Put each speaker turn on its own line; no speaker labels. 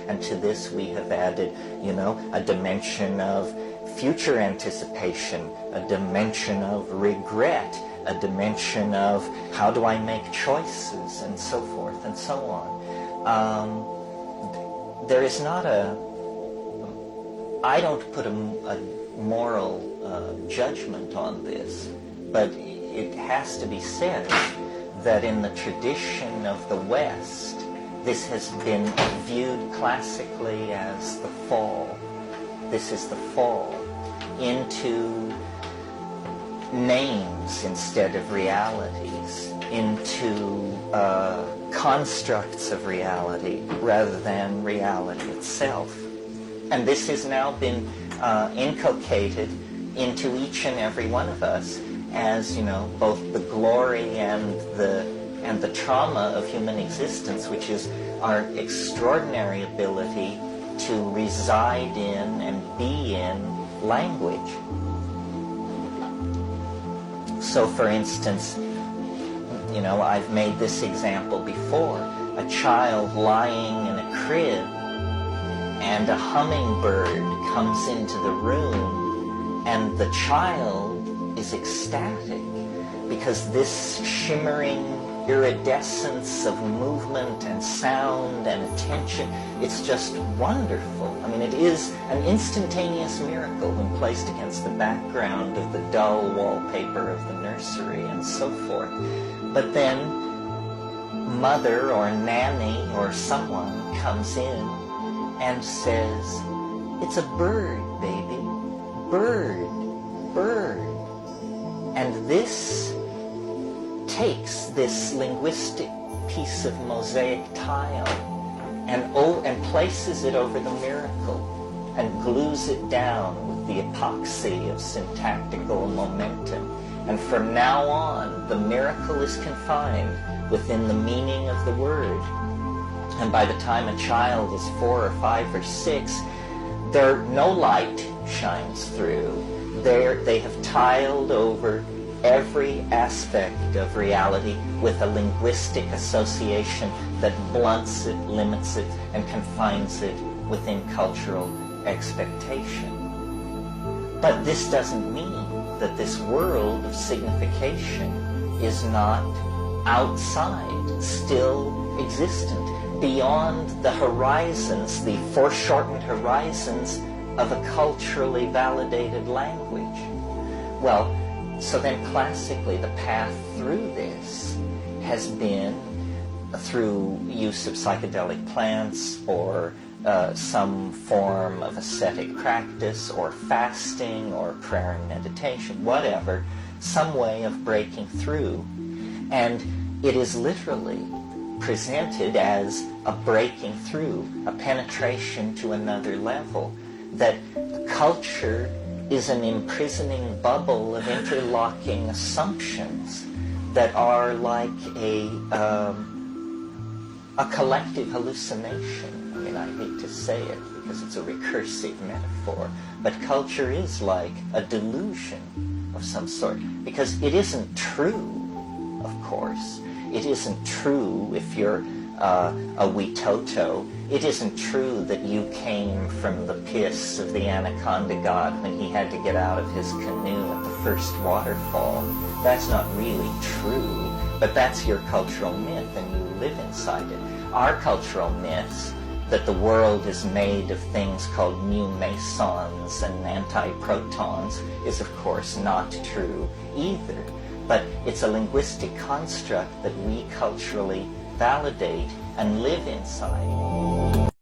And to this we have added, a dimension of future anticipation, a dimension of regret, a dimension of how do I make choices, and so forth and so on. There is not I don't put a moral judgment on this, but it has to be said that in the tradition of the West, this has been viewed classically as the fall. This is the fall into names instead of realities, into constructs of reality rather than reality itself. And this has now been inculcated into each and every one of us as, both the glory and the trauma of human existence, which is our extraordinary ability to reside in and be in language. So, for instance, I've made this example before. A child lying in a crib and a hummingbird comes into the room and the child is ecstatic because this shimmering iridescence of movement and sound and attention, it's just wonderful. I mean, it is an instantaneous miracle when placed against the background of the dull wallpaper of the nursery and so forth. But then mother or nanny or someone comes in and says, "It's a bird, baby. Bird, bird." And this takes this linguistic piece of mosaic tile and places it over the miracle and glues it down with the epoxy of syntactical momentum. And from now on, the miracle is confined within the meaning of the word. And by the time a child is 4 or 5 or 6, no light shines through. They have tiled over every aspect of reality with a linguistic association that blunts it, limits it, and confines it within cultural expectation. But this doesn't mean that this world of signification is not outside, still existent, beyond the horizons, the foreshortened horizons of a culturally validated language. Well, so then classically the path through this has been through use of psychedelic plants or some form of ascetic practice or fasting or prayer and meditation, whatever, some way of breaking through. And it is literally presented as a breaking through, a penetration to another level, that culture is an imprisoning bubble of interlocking assumptions that are like a collective hallucination. I mean, I hate to say it because it's a recursive metaphor, but culture is like a delusion of some sort, because it isn't true, of course. It isn't true if you're a Witoto. It isn't true that you came from the piss of the anaconda god when he had to get out of his canoe at the first waterfall. That's not really true, but that's your cultural myth and you live inside it. Our cultural myths, that the world is made of things called mu mesons and antiprotons, is of course not true either. But it's a linguistic construct that we culturally validate and live inside.